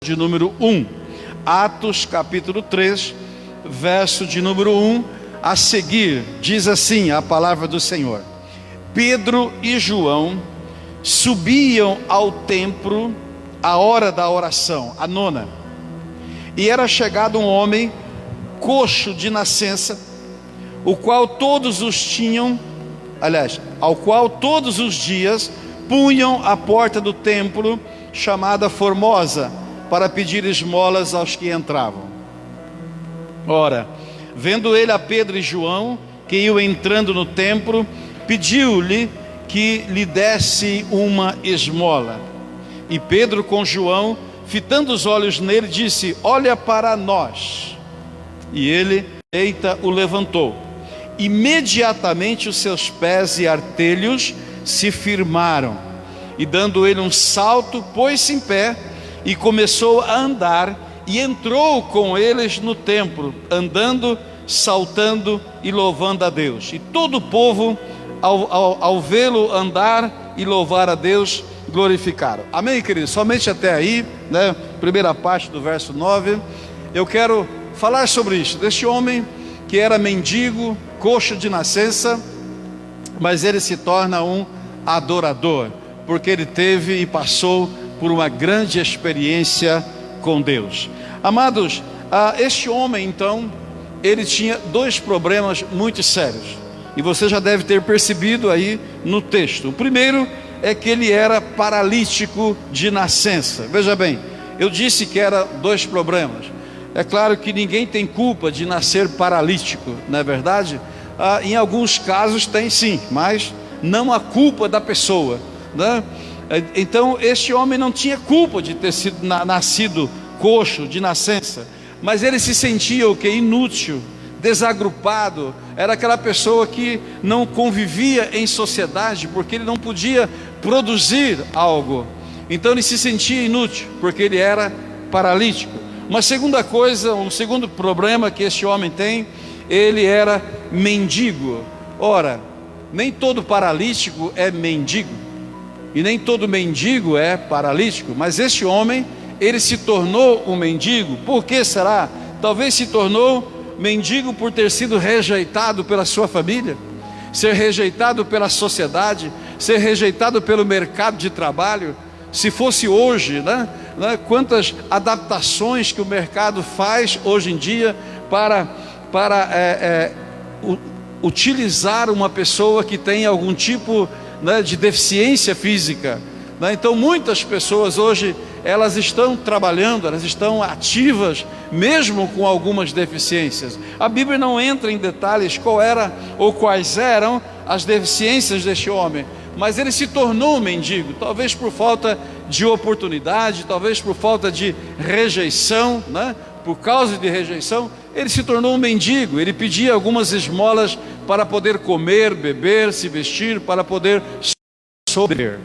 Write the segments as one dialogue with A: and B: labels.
A: de número 1. Atos capítulo 3, verso de número 1 a seguir, diz assim a palavra do Senhor: Pedro e João subiam ao templo à hora da oração, a nona, e era chegado um homem coxo de nascença, ao qual todos os dias punham à porta do templo chamada Formosa, para pedir esmolas aos que entravam. Ora, vendo ele a Pedro e João, que iam entrando no templo, pediu-lhe que lhe desse uma esmola. E Pedro com João, fitando os olhos nele, disse: olha para nós. E ele, o levantou. Imediatamente os seus pés e artelhos se firmaram, e dando ele um salto, pôs-se em pé, e começou a andar, e entrou com eles no templo, andando, saltando e louvando a Deus. E todo o povo, ao vê-lo andar e louvar a Deus, glorificaram. Amém, queridos? Somente até aí, né? Primeira parte do verso 9. Eu quero falar sobre isso, deste homem que era mendigo, coxo de nascença, mas ele se torna um adorador, porque ele teve e passou por uma grande experiência com Deus. Amados, este homem então, ele tinha dois problemas muito sérios, e você já deve ter percebido aí no texto. O primeiro é que ele era paralítico de nascença. Veja bem, eu disse que era dois problemas. É claro que ninguém tem culpa de nascer paralítico, não é verdade? Em alguns casos tem sim, mas não a culpa da pessoa, né? Então este homem não tinha culpa de ter sido nascido coxo de nascença, mas ele se sentia inútil, desagrupado. Era aquela pessoa que não convivia em sociedade, porque ele não podia produzir algo. Então ele se sentia inútil, porque ele era paralítico. Uma segunda coisa, um segundo problema que este homem tem, ele era mendigo. Ora, nem todo paralítico é mendigo, e nem todo mendigo é paralítico, mas este homem, ele se tornou um mendigo. Por que será? Talvez se tornou mendigo por ter sido rejeitado pela sua família, ser rejeitado pela sociedade, ser rejeitado pelo mercado de trabalho. Se fosse hoje, né? Quantas adaptações que o mercado faz hoje em dia para utilizar uma pessoa que tem algum tipo de deficiência física, né? Então muitas pessoas hoje, elas estão trabalhando, elas estão ativas, mesmo com algumas deficiências. A Bíblia não entra em detalhes qual era ou quais eram as deficiências deste homem, mas ele se tornou um mendigo, talvez por falta de oportunidade, talvez por falta de rejeição, né? Por causa de rejeição, ele se tornou um mendigo. Ele pedia algumas esmolas para poder comer, beber, se vestir, para poder sobreviver.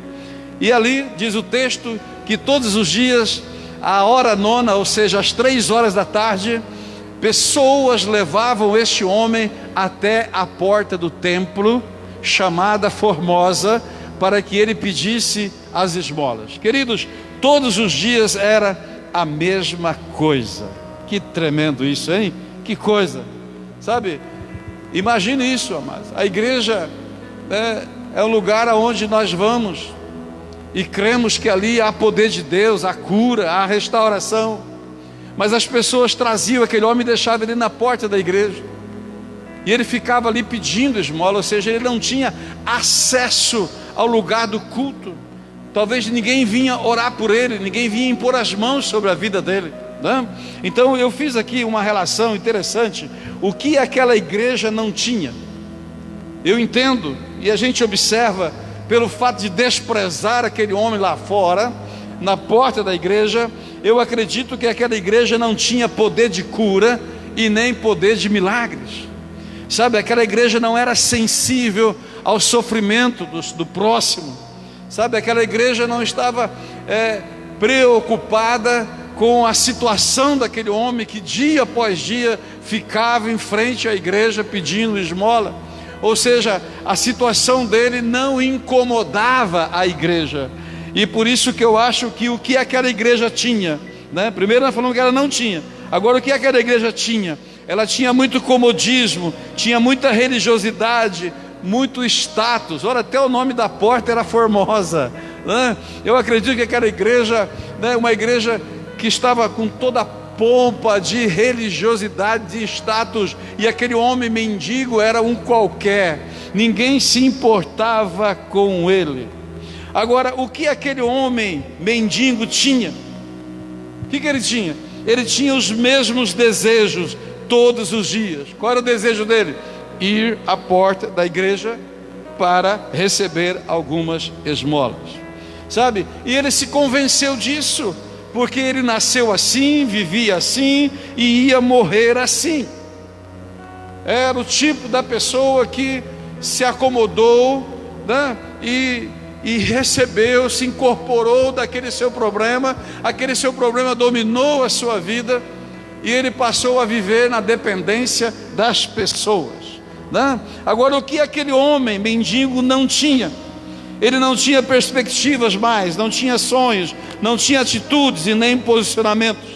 A: E ali diz o texto que todos os dias, à hora nona, ou seja, às 3 horas da tarde, pessoas levavam este homem até a porta do templo, chamada Formosa, para que ele pedisse as esmolas. Queridos, todos os dias era a mesma coisa. Que tremendo isso, hein? Que coisa, sabe? Imagine isso, amados. A igreja é um lugar aonde nós vamos e cremos que ali há poder de Deus, há cura, há restauração. Mas as pessoas traziam aquele homem e deixavam ele na porta da igreja, e ele ficava ali pedindo esmola, ou seja, ele não tinha acesso ao lugar do culto. Talvez ninguém vinha orar por ele, ninguém vinha impor as mãos sobre a vida dele, né? Então eu fiz aqui uma relação interessante. O que aquela igreja não tinha, eu entendo, e a gente observa pelo fato de desprezar aquele homem lá fora, na porta da igreja. Eu acredito que aquela igreja não tinha poder de cura e nem poder de milagres, sabe? Aquela igreja não era sensível ao sofrimento do próximo, sabe? Aquela igreja não estava preocupada com a situação daquele homem que dia após dia ficava em frente à igreja pedindo esmola. Ou seja, a situação dele não incomodava a igreja. E por isso que eu acho que o que aquela igreja tinha né? Primeiro nós falamos que ela não tinha. Agora, o que aquela igreja tinha? Ela tinha muito comodismo, tinha muita religiosidade, muito status. Olha, até o nome da porta era Formosa, né? Eu acredito que aquela igreja, né, uma igreja que estava com toda a pompa de religiosidade, de status, e aquele homem mendigo era um qualquer, ninguém se importava com ele. Agora, o que aquele homem mendigo tinha? O que ele tinha? Ele tinha os mesmos desejos todos os dias. Qual era o desejo dele? Ir à porta da igreja para receber algumas esmolas, sabe? E ele se convenceu disso, porque ele nasceu assim, vivia assim e ia morrer assim. Era o tipo da pessoa que se acomodou, né? E recebeu, se incorporou daquele seu problema. Aquele seu problema dominou a sua vida e ele passou a viver na dependência das pessoas, né? Agora, o que aquele homem mendigo não tinha? Ele não tinha perspectivas mais, não tinha sonhos, não tinha atitudes e nem posicionamentos.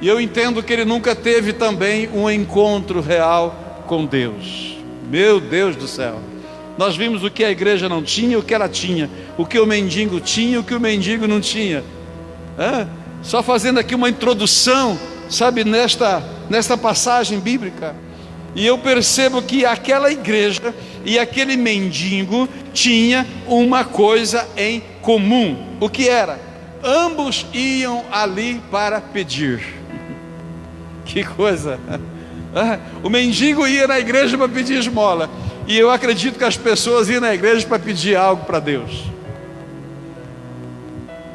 A: E eu entendo que ele nunca teve também um encontro real com Deus. Meu Deus do céu! Nós vimos o que a igreja não tinha, o que ela tinha, o que o mendigo tinha, o que o mendigo não tinha. Só fazendo aqui uma introdução, sabe, nesta passagem bíblica. E eu percebo que aquela igreja e aquele mendigo tinha uma coisa em comum. O que era? Ambos iam ali para pedir. Que coisa! O mendigo ia na igreja para pedir esmola, e eu acredito que as pessoas iam na igreja para pedir algo para Deus.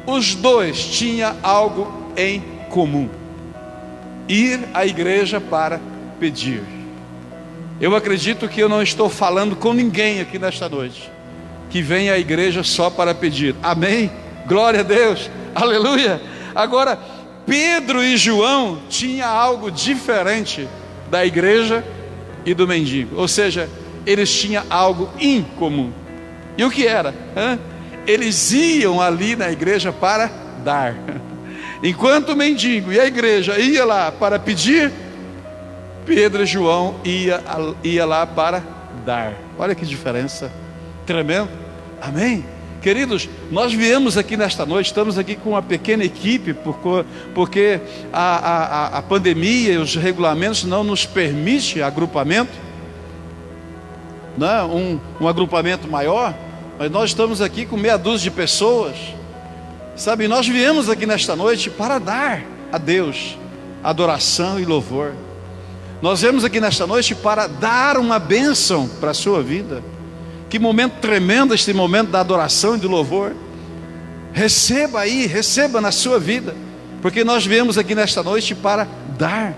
A: Os dois tinham algo em comum: ir à igreja para pedir. Eu acredito que eu não estou falando com ninguém aqui nesta noite que vem à igreja só para pedir. Amém? Glória a Deus, aleluia. Agora, Pedro e João tinham algo diferente da igreja e do mendigo. Ou seja, eles tinham algo incomum. E o que era? Eles iam ali na igreja para dar. Enquanto o mendigo e a igreja ia lá para pedir, Pedro e João ia lá para dar. Olha que diferença tremenda. Amém? Queridos, nós viemos aqui nesta noite, estamos aqui com uma pequena equipe, porque a pandemia e os regulamentos não nos permitem agrupamento, né? Um agrupamento maior, mas nós estamos aqui com meia dúzia de pessoas, sabe? Nós viemos aqui nesta noite para dar a Deus adoração e louvor. Nós viemos aqui nesta noite para dar uma bênção para a sua vida. Que momento tremendo este momento da adoração e do louvor. Receba aí, receba na sua vida, porque nós viemos aqui nesta noite para dar.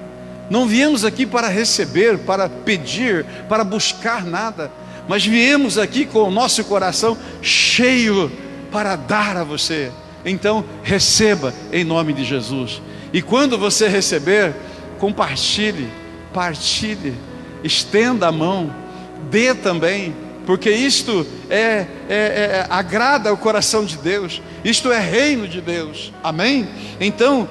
A: Não viemos aqui para receber, para pedir, para buscar nada, mas viemos aqui com o nosso coração cheio para dar a você. Então receba em nome de Jesus. E quando você receber, compartilhe, partilhe, estenda a mão, dê também, porque isto agrada o coração de Deus, isto é reino de Deus. Amém? Então,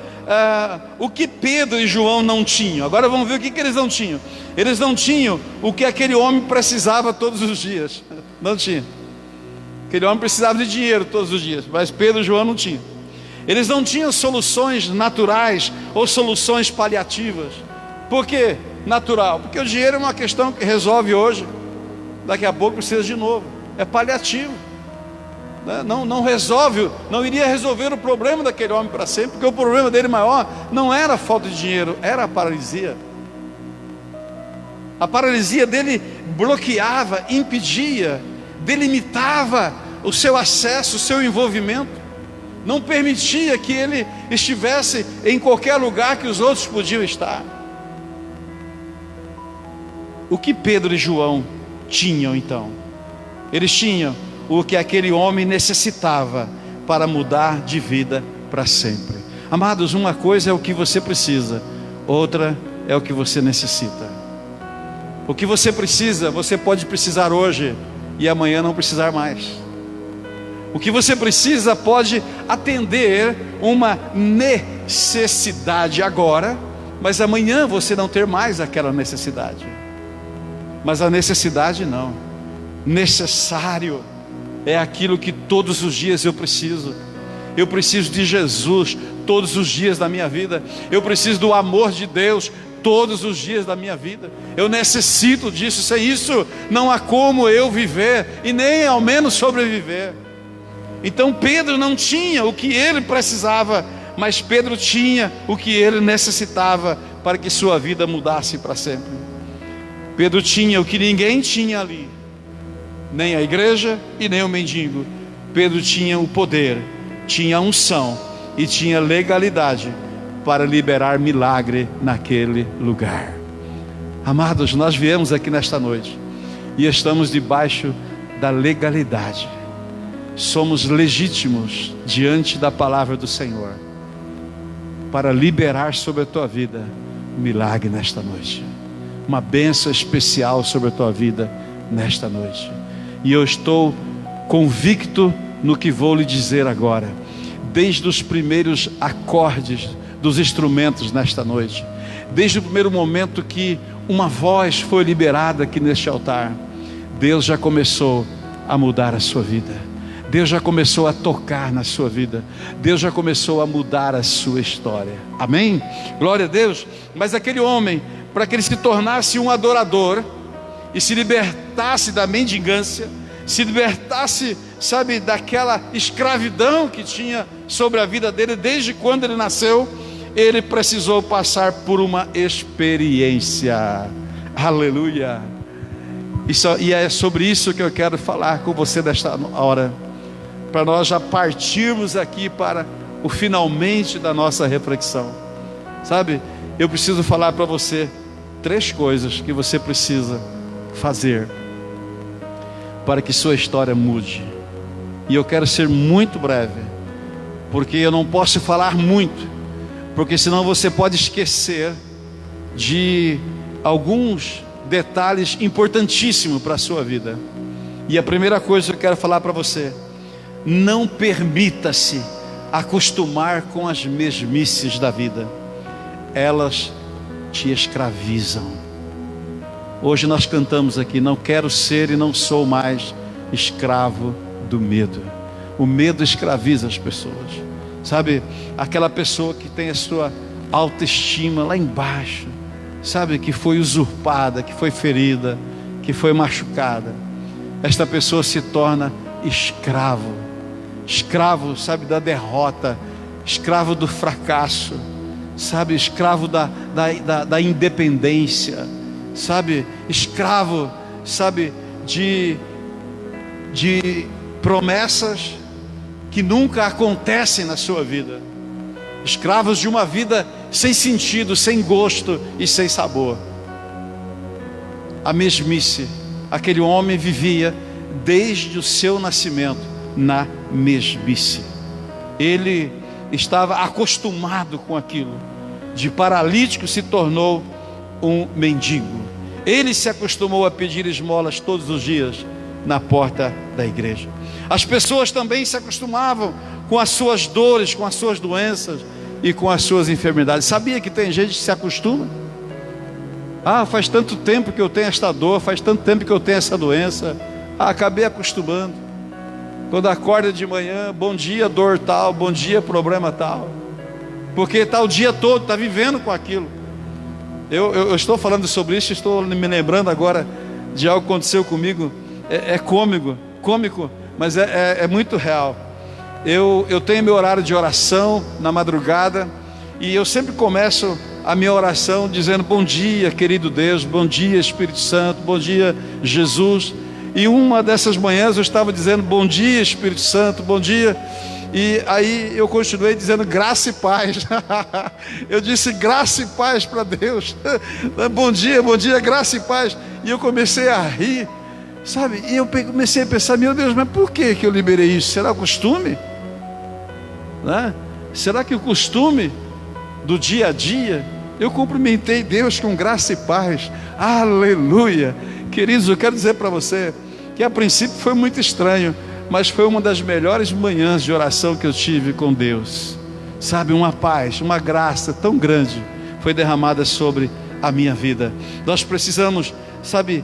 A: o que Pedro e João não tinham? Agora vamos ver o que eles não tinham. Eles não tinham o que aquele homem precisava todos os dias. Não tinha. Aquele homem precisava de dinheiro todos os dias, mas Pedro e João não tinham. Eles não tinham soluções naturais ou soluções paliativas. Por que natural? Porque o dinheiro é uma questão que resolve hoje, daqui a pouco precisa de novo. É paliativo, né? Não resolve, não iria resolver o problema daquele homem para sempre, porque o problema dele maior não era a falta de dinheiro, era a paralisia. A paralisia dele bloqueava, impedia, delimitava o seu acesso, o seu envolvimento, não permitia que ele estivesse em qualquer lugar que os outros podiam estar. O que Pedro e João tinham então? Eles tinham o que aquele homem necessitava para mudar de vida para sempre. Amados, uma coisa é o que você precisa, outra é o que você necessita. O que você precisa, você pode precisar hoje e amanhã não precisar mais. O que você precisa pode atender uma necessidade agora, mas amanhã você não ter mais aquela necessidade. Mas a necessidade não. Necessário é aquilo que todos os dias eu preciso. Eu preciso de Jesus todos os dias da minha vida. Eu preciso do amor de Deus todos os dias da minha vida. Eu necessito disso. Sem isso não há como eu viver e nem ao menos sobreviver. Então Pedro não tinha o que ele precisava, mas Pedro tinha o que ele necessitava para que sua vida mudasse para sempre. Pedro tinha o que ninguém tinha ali, nem a igreja e nem o mendigo. Pedro tinha o poder, tinha a unção e tinha legalidade para liberar milagre naquele lugar. Amados, nós viemos aqui nesta noite e estamos debaixo da legalidade. Somos legítimos diante da palavra do Senhor para liberar sobre a tua vida um milagre nesta noite, uma bênção especial sobre a tua vida nesta noite. E eu estou convicto no que vou lhe dizer agora, desde os primeiros acordes dos instrumentos nesta noite, desde o primeiro momento que uma voz foi liberada aqui neste altar, Deus já começou a mudar a sua vida. Deus já começou a tocar na sua vida. Deus já começou a mudar a sua história. Amém? Glória a Deus. Mas aquele homem, para que ele se tornasse um adorador e se libertasse da mendigância, se libertasse, sabe, daquela escravidão que tinha sobre a vida dele desde quando ele nasceu, ele precisou passar por uma experiência. Aleluia. E é sobre isso que eu quero falar com você nesta hora, para nós já partirmos aqui para o finalmente da nossa reflexão. Sabe, eu preciso falar para você 3 coisas que você precisa fazer para que sua história mude. E eu quero ser muito breve, porque eu não posso falar muito, porque senão você pode esquecer de alguns detalhes importantíssimos para a sua vida. E a primeira coisa que eu quero falar para você: não permita-se acostumar com as mesmices da vida. Elas te escravizam. Hoje nós cantamos aqui: não quero ser e não sou mais escravo do medo. O medo escraviza as pessoas. Sabe, aquela pessoa que tem a sua autoestima lá embaixo, sabe, que foi usurpada, que foi ferida, que foi machucada, esta pessoa se torna escravo, sabe, da derrota, escravo do fracasso, sabe, escravo da independência, sabe, escravo, sabe, de promessas que nunca acontecem na sua vida, escravos de uma vida sem sentido, sem gosto e sem sabor. A mesmice, aquele homem vivia desde o seu nascimento na mesmice. Ele estava acostumado com aquilo. De paralítico se tornou um mendigo. Ele se acostumou a pedir esmolas todos os dias na porta da igreja. As pessoas também se acostumavam com as suas dores, com as suas doenças e com as suas enfermidades. Sabia que tem gente que se acostuma? Faz tanto tempo que eu tenho esta dor, faz tanto tempo que eu tenho essa doença. Acabei acostumando. Quando acorda de manhã, bom dia dor tal, bom dia problema tal, porque está o dia todo, está vivendo com aquilo. Eu estou falando sobre isso, estou me lembrando agora de algo que aconteceu comigo. É cômico, mas é muito real. Eu tenho meu horário de oração na madrugada, e eu sempre começo a minha oração dizendo: bom dia querido Deus, bom dia Espírito Santo, bom dia Jesus. E uma dessas manhãs eu estava dizendo: bom dia Espírito Santo, bom dia. E aí eu continuei dizendo graça e paz. Eu disse graça e paz para Deus. Bom dia, graça e paz. E eu comecei a rir, sabe? E eu comecei a pensar: meu Deus, mas por que eu liberei isso? Será o costume? Né? Será que o costume do dia a dia? Eu cumprimentei Deus com graça e paz. Aleluia. Queridos, eu quero dizer para você que a princípio foi muito estranho, mas foi uma das melhores manhãs de oração que eu tive com Deus. Sabe, uma paz, uma graça tão grande foi derramada sobre a minha vida. Nós precisamos, sabe,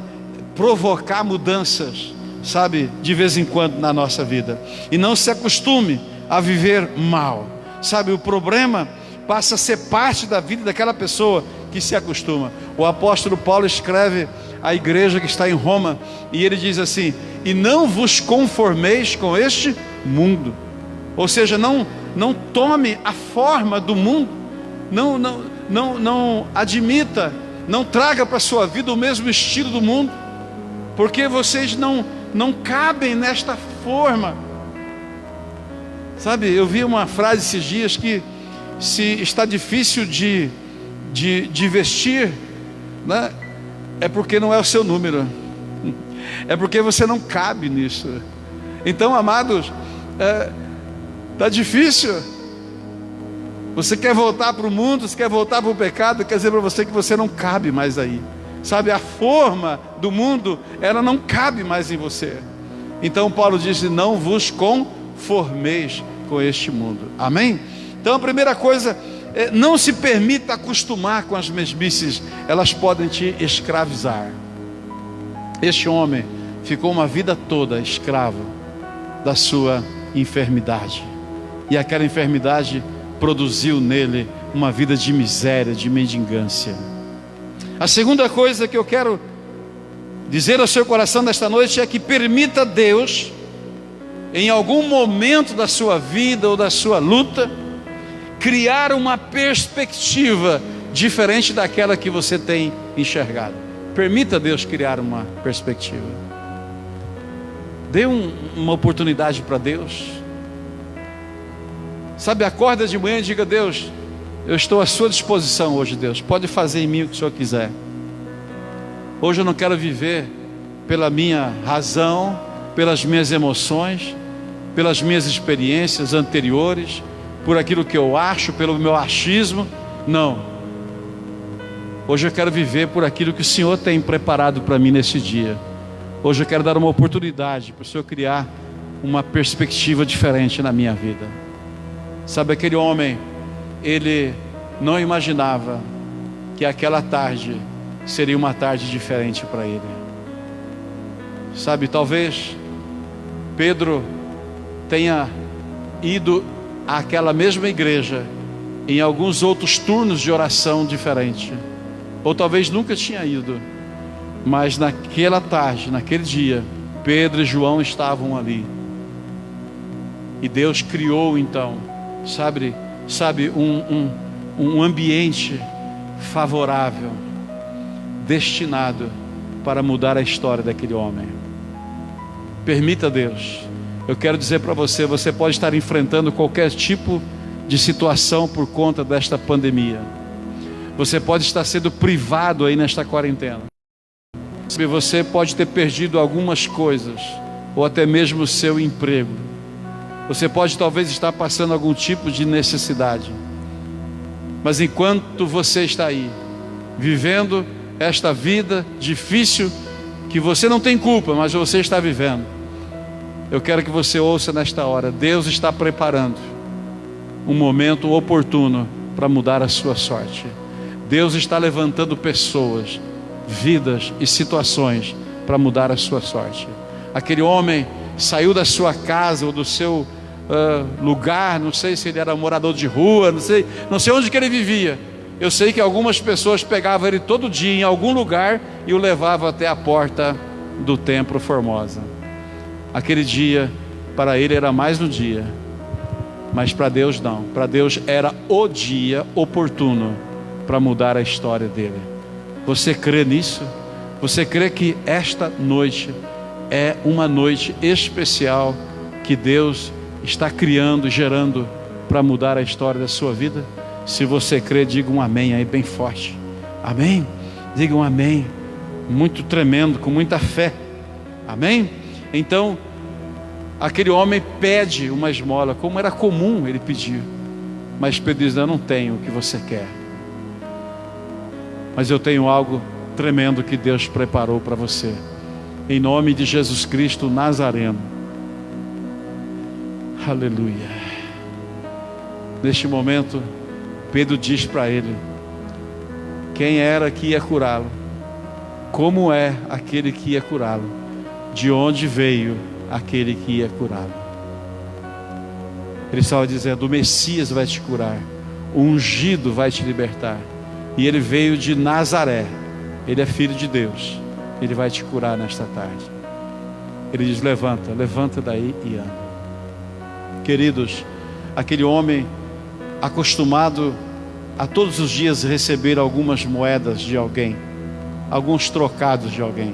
A: provocar mudanças, sabe, de vez em quando na nossa vida. E não se acostume a viver mal. Sabe, o problema passa a ser parte da vida daquela pessoa que se acostuma. O apóstolo Paulo escreve à igreja que está em Roma, e ele diz assim: e não vos conformeis com este mundo. Ou seja, não tome a forma do mundo, não admita, não traga para a sua vida o mesmo estilo do mundo, porque vocês não cabem nesta forma. Sabe, eu vi uma frase esses dias que se está difícil de vestir, né, é porque não é o seu número, é porque você não cabe nisso. Então, amados, está difícil. Você quer voltar para o mundo, você quer voltar para o pecado, quer dizer para você que você não cabe mais aí. Sabe, a forma do mundo, ela não cabe mais em você. Então Paulo diz: não vos conformeis com este mundo. Amém? Então a primeira coisa, não se permita acostumar com as mesmices, elas podem te escravizar. Este homem ficou uma vida toda escravo da sua enfermidade, e aquela enfermidade produziu nele uma vida de miséria, de mendigância. A segunda coisa que eu quero dizer ao seu coração nesta noite é que permita Deus, em algum momento da sua vida ou da sua luta, criar uma perspectiva diferente daquela que você tem enxergado. Permita Deus criar uma perspectiva. Dê uma oportunidade para Deus. Sabe, acorda de manhã e diga: Deus, eu estou à sua disposição hoje, Deus. Pode fazer em mim o que o Senhor quiser. Hoje eu não quero viver pela minha razão, pelas minhas emoções, pelas minhas experiências anteriores, por aquilo que eu acho, pelo meu achismo. Não. Hoje eu quero viver por aquilo que o Senhor tem preparado para mim nesse dia. Hoje eu quero dar uma oportunidade para o Senhor criar uma perspectiva diferente na minha vida. Sabe, aquele homem, ele não imaginava que aquela tarde seria uma tarde diferente para ele. Sabe, talvez Pedro tenha ido àquela mesma igreja em alguns outros turnos de oração diferente, ou talvez nunca tinha ido, mas naquela tarde, naquele dia, Pedro e João estavam ali, e Deus criou então, sabe, um ambiente favorável, destinado para mudar a história daquele homem. Permita Deus. Eu quero dizer para você, você pode estar enfrentando qualquer tipo de situação por conta desta pandemia. Você pode estar sendo privado aí nesta quarentena. Você pode ter perdido algumas coisas, ou até mesmo o seu emprego. Você pode talvez estar passando algum tipo de necessidade. Mas enquanto você está aí, vivendo esta vida difícil, que você não tem culpa, mas você está vivendo, eu quero que você ouça nesta hora: Deus está preparando um momento oportuno para mudar a sua sorte. Deus está levantando pessoas, vidas e situações para mudar a sua sorte. Aquele homem saiu da sua casa ou do seu lugar, não sei se ele era morador de rua, não sei onde que ele vivia. Eu sei que algumas pessoas pegavam ele todo dia em algum lugar e o levavam até a porta do Templo Formosa. Aquele dia para ele era mais um dia, mas para Deus não. Para Deus era o dia oportuno para mudar a história dele. Você crê nisso? Você crê que esta noite é uma noite especial que Deus está criando, gerando para mudar a história da sua vida? Se você crê, diga um amém aí bem forte. Amém? Diga um amém muito tremendo, com muita fé. Amém? Então aquele homem pede uma esmola, como era comum ele pedir. Mas Pedro diz: eu não tenho o que você quer, mas eu tenho algo tremendo que Deus preparou para você. Em nome de Jesus Cristo Nazareno, Aleluia. Neste momento, Pedro diz para ele quem era que ia curá-lo, como é aquele que ia curá-lo, de onde veio aquele que ia curá-lo. Ele estava dizendo: o Messias vai te curar, o ungido vai te libertar, e ele veio de Nazaré, ele é filho de Deus, ele vai te curar nesta tarde. Ele diz: levanta, levanta daí e anda. Queridos, aquele homem acostumado a todos os dias receber algumas moedas de alguém, alguns trocados de alguém,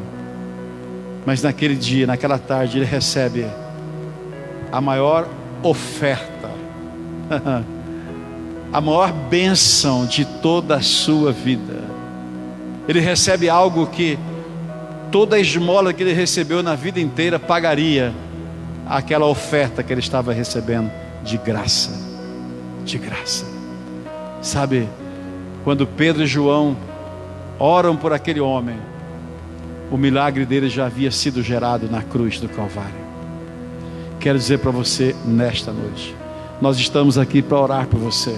A: mas naquele dia, naquela tarde, ele recebe a maior oferta, a maior bênção de toda a sua vida. Ele recebe algo que toda a esmola que ele recebeu na vida inteira pagaria aquela oferta que ele estava recebendo de graça, de graça. Sabe, quando Pedro e João oram por aquele homem, o milagre dele já havia sido gerado na cruz do Calvário. Quero dizer para você nesta noite, nós estamos aqui para orar por você.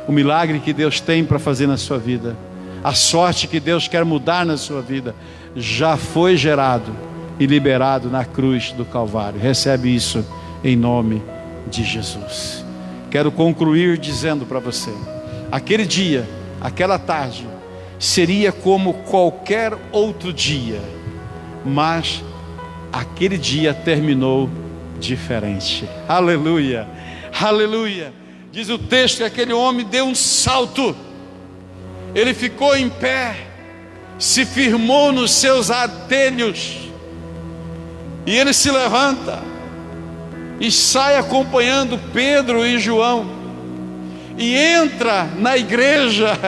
A: O milagre que Deus tem para fazer na sua vida, a sorte que Deus quer mudar na sua vida, já foi gerado e liberado na cruz do Calvário. Recebe isso em nome de Jesus. Quero concluir dizendo para você, aquele dia, aquela tarde, seria como qualquer outro dia, mas aquele dia terminou diferente. Aleluia, aleluia. Diz o texto que aquele homem deu um salto, ele ficou em pé, se firmou nos seus artelhos, e ele se levanta e sai acompanhando Pedro e João, e entra na igreja,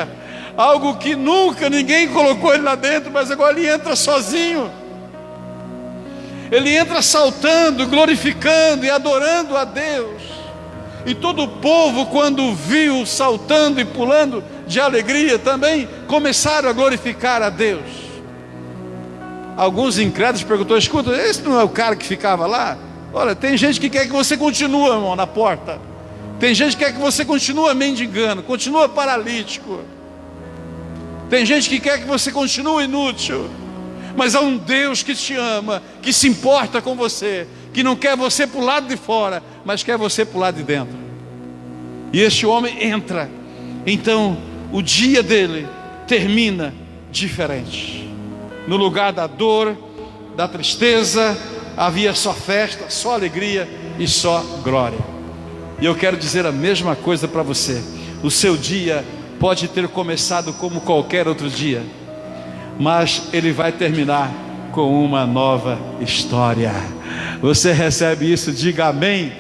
A: algo que nunca ninguém colocou ele lá dentro, mas agora ele entra sozinho. Ele entra saltando, glorificando e adorando a Deus. E todo o povo, quando viu saltando e pulando de alegria, também começaram a glorificar a Deus. Alguns incrédulos perguntaram: escuta, esse não é o cara que ficava lá? Olha, tem gente que quer que você continue, irmão, na porta. Tem gente que quer que você continue mendigando, continue paralítico. Tem gente que quer que você continue inútil. Mas há um Deus que te ama, que se importa com você, que não quer você para o lado de fora, mas quer você para o lado de dentro. E este homem entra. Então o dia dele termina diferente. No lugar da dor, da tristeza, havia só festa, só alegria e só glória. E eu quero dizer a mesma coisa para você. O seu dia pode ter começado como qualquer outro dia, mas ele vai terminar com uma nova história. Você recebe isso? Diga amém,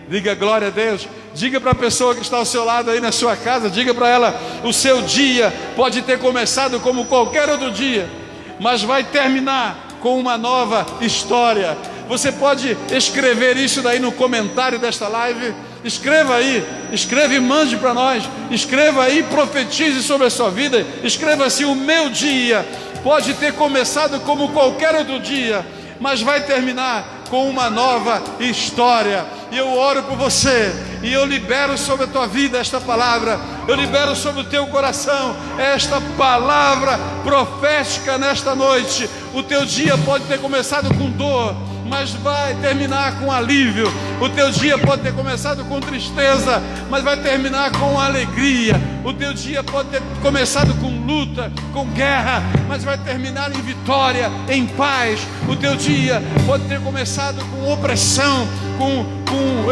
A: diga glória a Deus. Diga para a pessoa que está ao seu lado aí na sua casa, diga para ela: o seu dia pode ter começado como qualquer outro dia, mas vai terminar com uma nova história. Você pode escrever isso daí no comentário desta live. Escreva aí, escreva e mande para nós. Escreva aí, profetize sobre a sua vida. Escreva assim: o meu dia pode ter começado como qualquer outro dia, mas vai terminar com uma nova história. E eu oro por você, e eu libero sobre a tua vida esta palavra. Eu libero sobre o teu coração esta palavra profética nesta noite. O teu dia pode ter começado com dor, mas vai terminar com alívio. O teu dia pode ter começado com tristeza, mas vai terminar com alegria. O teu dia pode ter começado com luta, com guerra, mas vai terminar em vitória, em paz. O teu dia pode ter começado com opressão, com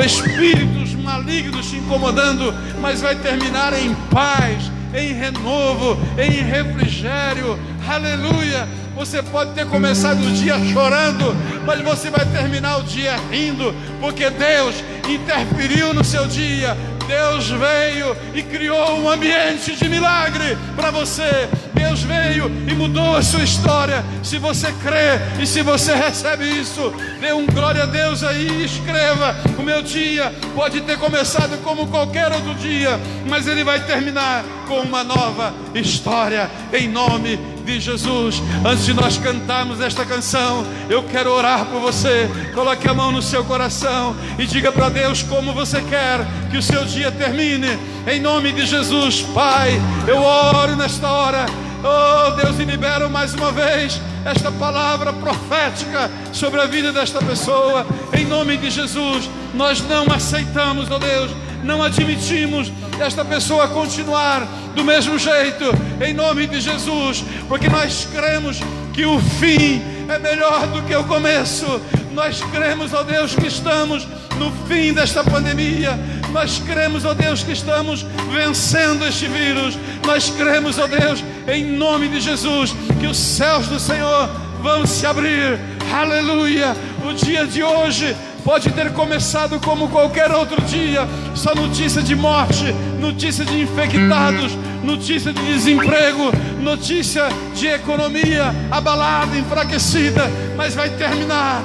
A: espíritos malignos te incomodando, mas vai terminar em paz, em renovo, em refrigério. Aleluia. Você pode ter começado o dia chorando, mas você vai terminar o dia rindo, porque Deus interferiu no seu dia. Deus veio e criou um ambiente de milagre para você. Deus veio e mudou a sua história. Se você crê e se você recebe isso, dê um glória a Deus aí e escreva: o meu dia pode ter começado como qualquer outro dia, mas ele vai terminar com uma nova história, em nome de Jesus. Antes de nós cantarmos esta canção, eu quero orar por você. Coloque a mão no seu coração e diga para Deus como você quer que o seu dia termine. Em nome de Jesus, Pai, eu oro nesta hora. Oh Deus, e libero mais uma vez esta palavra profética sobre a vida desta pessoa. Em nome de Jesus, nós não aceitamos, oh Deus, não admitimos esta pessoa continuar do mesmo jeito, em nome de Jesus, porque nós cremos que o fim é melhor do que o começo. Nós cremos, ó Deus, que estamos no fim desta pandemia. Nós cremos, ó Deus, que estamos vencendo este vírus. Nós cremos, ó Deus, em nome de Jesus, que os céus do Senhor vão se abrir. Aleluia! O dia de hoje pode ter começado como qualquer outro dia, só notícia de morte, notícia de infectados, notícia de desemprego, notícia de economia abalada, enfraquecida, mas vai terminar,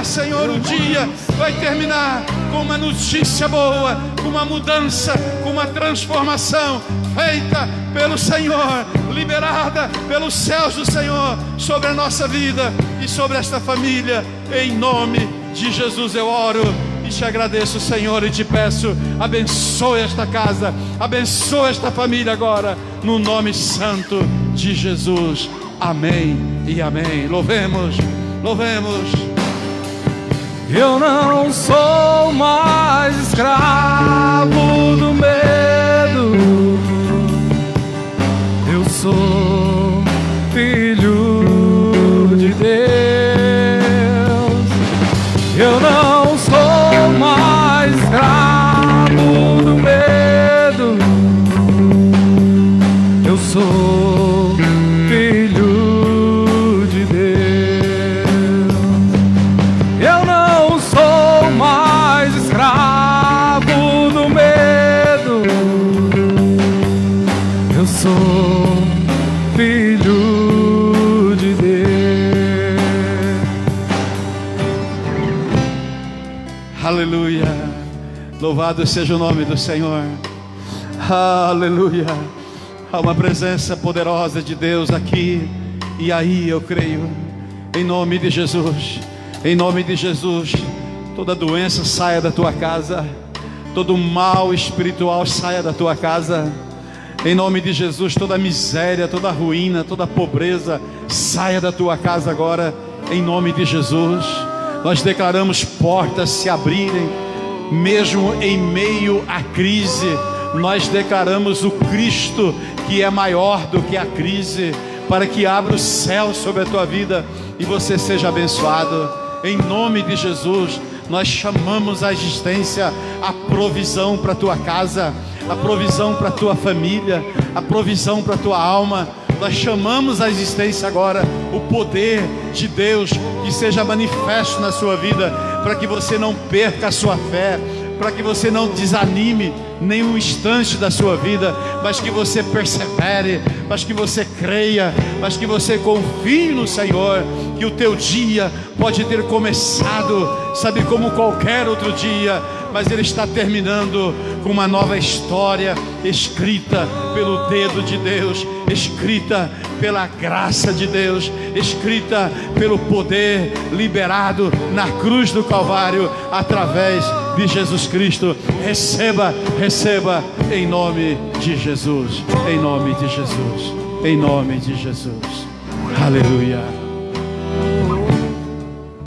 A: Senhor, o dia vai terminar com uma notícia boa, com uma mudança, com uma transformação feita pelo Senhor, liberada pelos céus do Senhor sobre a nossa vida e sobre esta família. Em nome de Jesus eu oro e te agradeço, Senhor, e te peço, abençoe esta casa, abençoe esta família agora, no nome santo de Jesus. Amém e amém. Louvemos.
B: Eu não sou mais escravo do medo, eu sou filho de Deus. Eu não sou mais escravo do medo, eu sou filho de Deus. Eu não sou mais escravo do medo, eu sou filho de Deus.
A: Aleluia. Louvado seja o nome do Senhor. Aleluia. Há uma presença poderosa de Deus aqui e aí, eu creio. Em nome de Jesus. Em nome de Jesus. Toda doença saia da tua casa. Todo mal espiritual saia da tua casa. Em nome de Jesus, toda miséria, toda ruína, toda pobreza saia da tua casa agora. Em nome de Jesus. Nós declaramos portas se abrirem, mesmo em meio à crise. Nós declaramos o Cristo que é maior do que a crise, para que abra o céu sobre a tua vida e você seja abençoado. Em nome de Jesus, nós chamamos a existência a provisão para a tua casa, a provisão para a tua família, a provisão para a tua alma. Nós chamamos a existência agora o poder de Deus que seja manifesto na sua vida, para que você não perca a sua fé, para que você não desanime nenhum instante da sua vida, mas que você persevere, mas que você creia, mas que você confie no Senhor, que o teu dia pode ter começado, sabe, como qualquer outro dia, mas ele está terminando com uma nova história, escrita pelo dedo de Deus, escrita pela graça de Deus, escrita pelo poder liberado na cruz do Calvário, através de Jesus Cristo. Receba, receba, em nome de Jesus, em nome de Jesus, em nome de Jesus. Aleluia.